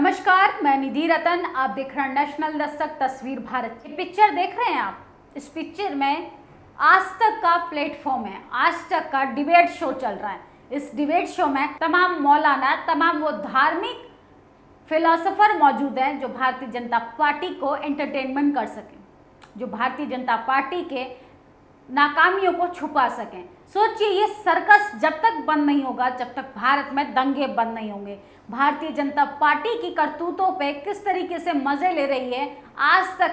नमस्कार, मैं निधि रतन। आप देख रहे हैं नेशनल दस्तक तस्वीर भारत। ये पिक्चर देख रहे हैं आप। इस पिक्चर में आज तक का प्लेटफॉर्म है, आज तक का डिबेट शो चल रहा है। इस डिबेट शो में तमाम मौलाना, तमाम वो धार्मिक फिलोसोफर मौजूद हैं जो भारतीय जनता पार्टी को एंटरटेनमेंट कर सकें, जो भारतीय जनता पार्टी के नाकामियों को छुपा सकें। सोचिए, ये सर्कस जब तक बंद नहीं होगा, जब तक भारत में दंगे बंद नहीं होंगे। भारतीय जनता पार्टी की करतूतों पे किस तरीके से मजे ले रही है आज तक,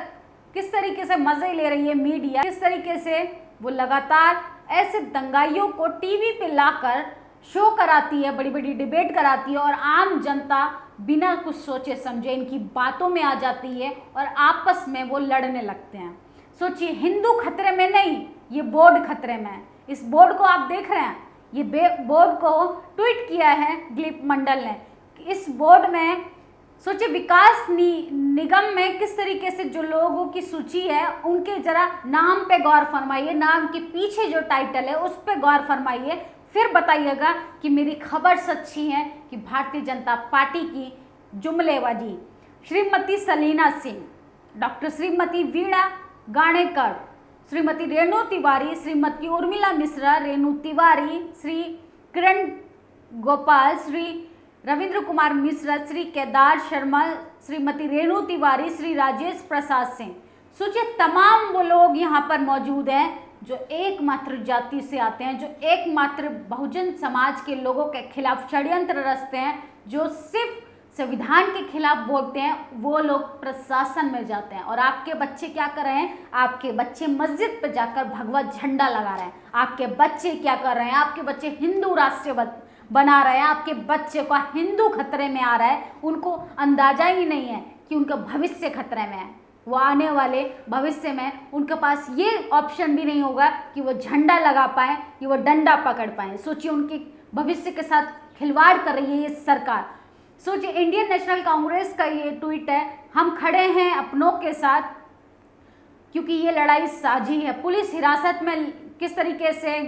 किस तरीके से मजे ले रही है मीडिया, किस तरीके से वो लगातार ऐसे दंगाइयों को टीवी पे लाकर शो कराती है, बड़ी बड़ी डिबेट कराती है और आम जनता बिना कुछ सोचे समझे इनकी बातों में आ जाती है और आपस में वो लड़ने लगते हैं। सोचिए, हिंदू खतरे में नहीं, ये बोर्ड खतरे में है। इस बोर्ड को आप देख रहे हैं, ये बोर्ड को ट्वीट किया है दिलीप मंडल ने। इस बोर्ड में सोचिए, विकास निगम में किस तरीके से जो लोगों की सूची है उनके जरा नाम पे गौर फरमाइए, नाम के पीछे जो टाइटल है उस पे गौर फरमाइए, फिर बताइएगा कि मेरी खबर सच्ची है कि भारतीय जनता पार्टी की जुमलेबाजी। श्रीमती सलीना सिंह, डॉक्टर श्रीमती वीणा गाणेकर, श्रीमती रेणु तिवारी, श्रीमती उर्मिला मिश्रा, रेणु तिवारी, श्री किरण गोपाल, श्री रविंद्र कुमार मिश्रा, श्री केदार शर्मा, श्रीमती रेणु तिवारी, श्री राजेश प्रसाद सिंह। सोचिए, तमाम वो लोग यहाँ पर मौजूद हैं जो एकमात्र जाति से आते हैं, जो एकमात्र बहुजन समाज के लोगों के खिलाफ षड्यंत्र रचते हैं, जो सिर्फ संविधान के खिलाफ बोलते हैं। वो लोग प्रशासन में जाते हैं और आपके बच्चे क्या कर रहे हैं? आपके बच्चे मस्जिद पर जाकर भगवा झंडा लगा रहे हैं। आपके बच्चे क्या कर रहे हैं? आपके बच्चे हिंदू राष्ट्र बना रहे हैं। आपके बच्चे का हिंदू खतरे में आ रहा है। उनको अंदाजा ही नहीं है कि उनका भविष्य खतरे में है। वो आने वाले भविष्य में उनके पास ये ऑप्शन भी नहीं होगा कि वो झंडा लगा पाए, कि वो डंडा पकड़ पाए। सोचिए, उनके भविष्य के साथ खिलवाड़ कर रही है ये सरकार। सोचिए, इंडियन नेशनल कांग्रेस का ये ट्वीट है, हम खड़े हैं अपनों के साथ क्योंकि ये लड़ाई साझी है। पुलिस हिरासत में किस तरीके से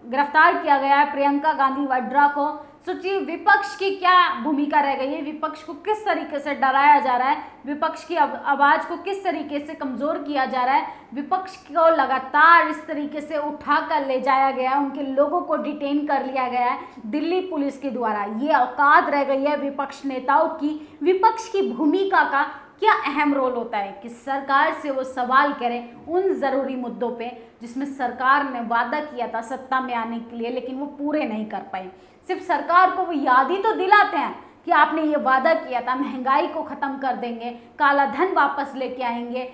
गिरफ्तार किया गया है प्रियंका गांधी वाड्रा को। सोचिए, विपक्ष की क्या भूमिका रह गई है, विपक्ष को किस तरीके से डराया जा रहा है, विपक्ष की आवाज़ को किस तरीके से कमज़ोर किया जा रहा है, विपक्ष को लगातार इस तरीके से उठा कर ले जाया गया है, उनके लोगों को डिटेन कर लिया गया है दिल्ली पुलिस के द्वारा। ये औकात रह गई है विपक्ष नेताओं की। विपक्ष की भूमिका का क्या अहम रोल होता है कि सरकार से वो सवाल करें उन ज़रूरी मुद्दों पे जिसमें सरकार ने वादा किया था सत्ता में आने के लिए, लेकिन वो पूरे नहीं कर पाए। सिर्फ सरकार को वो याद ही तो दिलाते हैं कि आपने ये वादा किया था, महंगाई को ख़त्म कर देंगे, काला धन वापस लेके आएंगे,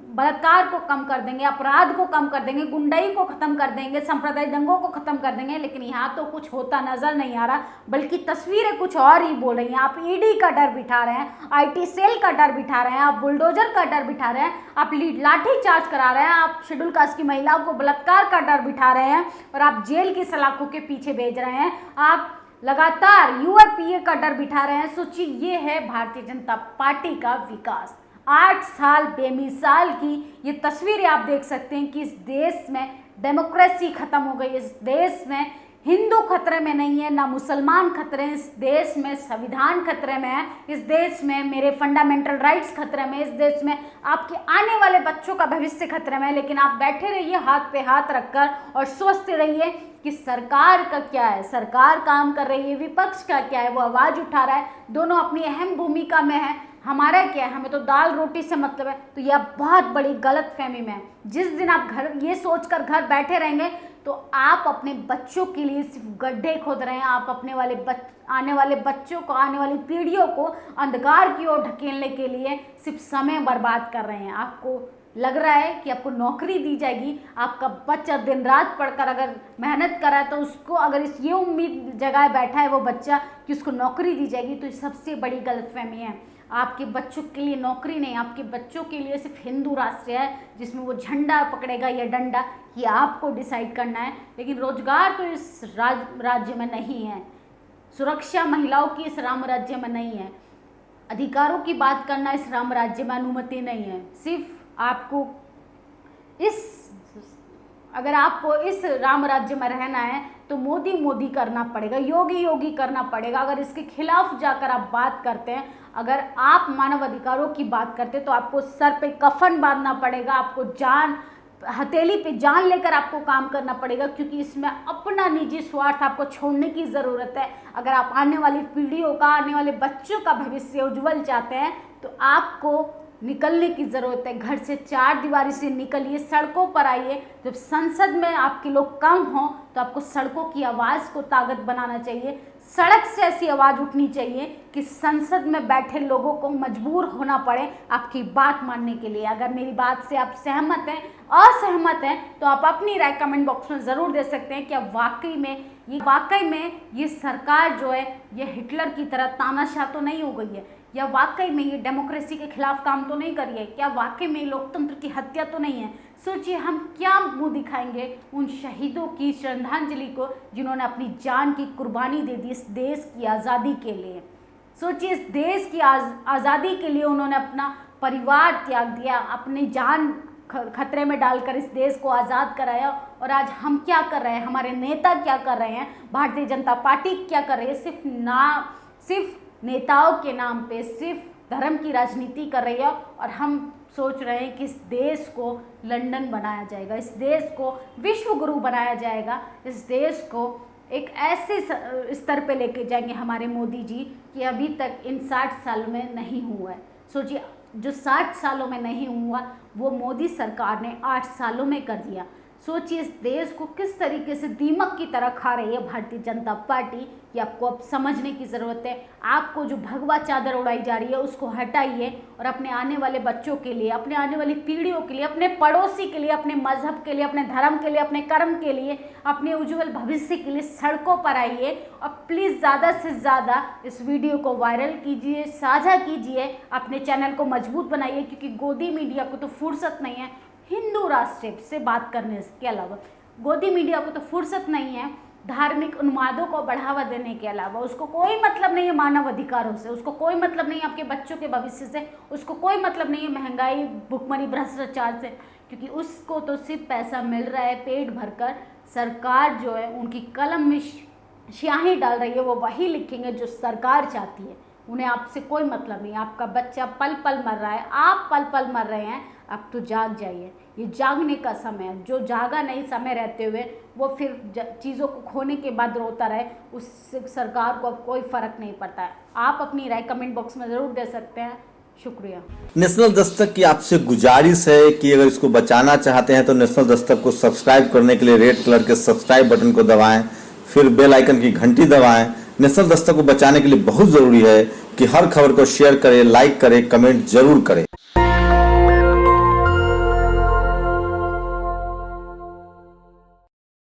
बलात्कार को कम कर देंगे, अपराध को कम कर देंगे, गुंडाई को ख़त्म कर देंगे, सांप्रदायिक दंगों को ख़त्म कर देंगे, लेकिन यहाँ तो कुछ होता नज़र नहीं आ रहा, बल्कि तस्वीरें कुछ और ही बोल रही हैं। आप ईडी का डर बिठा रहे हैं, आईटी सेल का डर बिठा रहे हैं, आप बुलडोजर का डर बिठा रहे हैं, आप लाठी चार्ज करा रहे हैं, आप शेड्यूल कास्ट की महिलाओं को बलात्कार का डर बिठा रहे हैं और आप जेल की सलाखों के पीछे भेज रहे हैं, आप लगातार यूएपीए का डर बिठा रहे हैं। सोचिए, ये है भारतीय जनता पार्टी का विकास। 8 साल बेमिसाल की ये तस्वीरें आप देख सकते हैं कि इस देश में डेमोक्रेसी खत्म हो गई, इस देश में हिंदू खतरे में नहीं है, ना मुसलमान खतरे हैं, इस देश में संविधान खतरे में है, इस देश में मेरे फंडामेंटल राइट्स खतरे में, इस देश में आपके आने वाले बच्चों का भविष्य खतरे में है। लेकिन आप बैठे रहिए हाथ पे हाथ रखकर और सोचते रहिए कि सरकार का क्या है, सरकार काम कर रही है, विपक्ष का क्या है, वो आवाज़ उठा रहा है, दोनों अपनी अहम भूमिका में है। हमारा क्या है, हमें तो दाल रोटी से मतलब है। तो यह बहुत बड़ी गलत फहमी में है। जिस दिन आप घर ये सोचकर घर बैठे रहेंगे तो आप अपने बच्चों के लिए सिर्फ गड्ढे खोद रहे हैं। आप अपने आने वाले बच्चों को, आने वाली पीढ़ियों को अंधकार की ओर ढकेलने के लिए सिर्फ समय बर्बाद कर रहे हैं। आपको लग रहा है कि आपको नौकरी दी जाएगी, आपका बच्चा दिन रात पढ़कर अगर मेहनत कर रहा है तो उसको अगर ये उम्मीद जगाए बैठा है वो बच्चा कि उसको नौकरी दी जाएगी, तो ये सबसे बड़ी गलतफहमी है। आपके बच्चों के लिए नौकरी नहीं, आपके बच्चों के लिए सिर्फ हिंदू राष्ट्र है जिसमें वो झंडा पकड़ेगा या डंडा, ये आपको डिसाइड करना है। लेकिन रोजगार तो इस राज्य में नहीं है, सुरक्षा महिलाओं की इस राम राज्य में नहीं है, अधिकारों की बात करना इस राम राज्य में अनुमति नहीं है। सिर्फ आपको अगर आपको इस राम राज्य में रहना है तो तो मोदी मोदी करना पड़ेगा, योगी योगी करना पड़ेगा। अगर इसके खिलाफ जाकर आप बात करते हैं, अगर आप मानव अधिकारों की बात करते हैं, तो आपको सर पे कफन बांधना पड़ेगा, आपको जान हथेली पे जान लेकर आपको काम करना पड़ेगा, क्योंकि इसमें अपना निजी स्वार्थ आपको छोड़ने की ज़रूरत है। अगर आप आने वाली पीढ़ियों का, आने वाले बच्चों का भविष्य उज्जवल चाहते हैं, तो आपको निकलने की ज़रूरत है। घर से चार दीवारी से निकलिए, सड़कों पर आइए। जब संसद में आपके लोग कम हों, तो आपको सड़कों की आवाज़ को ताकत बनाना चाहिए। सड़क से ऐसी आवाज़ उठनी चाहिए कि संसद में बैठे लोगों को मजबूर होना पड़े आपकी बात मानने के लिए। अगर मेरी बात से आप सहमत हैं, असहमत हैं, तो आप अपनी राय कमेंट बॉक्स में ज़रूर दे सकते हैं। क्या वाकई में ये सरकार जो है, ये हिटलर की तरह तानाशाह तो नहीं हो गई है? या वाकई में ये डेमोक्रेसी के खिलाफ काम तो नहीं कर रही है? क्या वाकई में लोकतंत्र की हत्या तो नहीं है? सोचिए, हम क्या मुंह दिखाएंगे उन शहीदों की श्रद्धांजलि को जिन्होंने अपनी जान की कुर्बानी दे दी इस देश की आज़ादी के लिए। सोचिए, इस देश की आज़ादी के लिए उन्होंने अपना परिवार त्याग दिया, अपनी जान खतरे में डालकर इस देश को आज़ाद कराया। और आज हम क्या कर रहे हैं, हमारे नेता क्या कर रहे हैं, भारतीय जनता पार्टी क्या कर रही है? सिर्फ नेताओं के नाम पे सिर्फ धर्म की राजनीति कर रही है। और हम सोच रहे हैं कि इस देश को लंदन बनाया जाएगा, इस देश को विश्व गुरु बनाया जाएगा, इस देश को एक ऐसे स्तर पे लेके जाएंगे हमारे मोदी जी कि अभी तक इन 60 साल में नहीं हुआ है। सोचिए, जो 60 सालों में नहीं हुआ वो मोदी सरकार ने 8 सालों में कर दिया। सोचिए, इस देश को किस तरीके से दीमक की तरह खा रही है भारतीय जनता पार्टी, ये आपको अब समझने की ज़रूरत है। आपको जो भगवा चादर उड़ाई जा रही है उसको हटाइए और अपने आने वाले बच्चों के लिए, अपने आने वाली पीढ़ियों के लिए, अपने पड़ोसी के लिए, अपने मजहब के लिए, अपने धर्म के लिए, अपने कर्म के लिए, अपने उज्जवल भविष्य के लिए सड़कों पर आइए। और प्लीज़ ज़्यादा से ज़्यादा इस वीडियो को वायरल कीजिए, साझा कीजिए, अपने चैनल को मजबूत बनाइए, क्योंकि गोदी मीडिया को तो फुर्सत नहीं है हिंदू राष्ट्र से बात करने के अलावा, गोदी मीडिया को तो फुर्सत नहीं है धार्मिक उन्मादों को बढ़ावा देने के अलावा। उसको कोई मतलब नहीं है मानव अधिकारों से, उसको कोई मतलब नहीं है आपके बच्चों के भविष्य से, उसको कोई मतलब नहीं है महंगाई, भुखमरी, भ्रष्टाचार से, क्योंकि उसको तो सिर्फ पैसा मिल रहा है पेट भरकर। सरकार जो है उनकी कलम में स्याही डाल रही है, वो वही लिखेंगे जो सरकार चाहती है। उन्हें आपसे कोई मतलब नहीं। आपका बच्चा पल पल मर रहा है, आप पल पल मर रहे हैं, अब तो जाग जाइए। ये जागने का समय है। जो जागा नहीं समय रहते हुए वो फिर चीज़ों को खोने के बाद रोता रहे, उससे सरकार को अब कोई फ़र्क नहीं पड़ता है। आप अपनी राय कमेंट बॉक्स में ज़रूर दे सकते हैं। शुक्रिया। नेशनल दस्तक की आपसे गुजारिश है कि अगर इसको बचाना चाहते हैं तो नेशनल दस्तक को सब्सक्राइब करने के लिए रेड कलर के सब्सक्राइब बटन को दबाएं, फिर बेल आइकन की घंटी दबाएं। नेशनल दस्तक को बचाने के लिए बहुत ज़रूरी है कि हर खबर को शेयर करें, लाइक करें, कमेंट जरूर करें।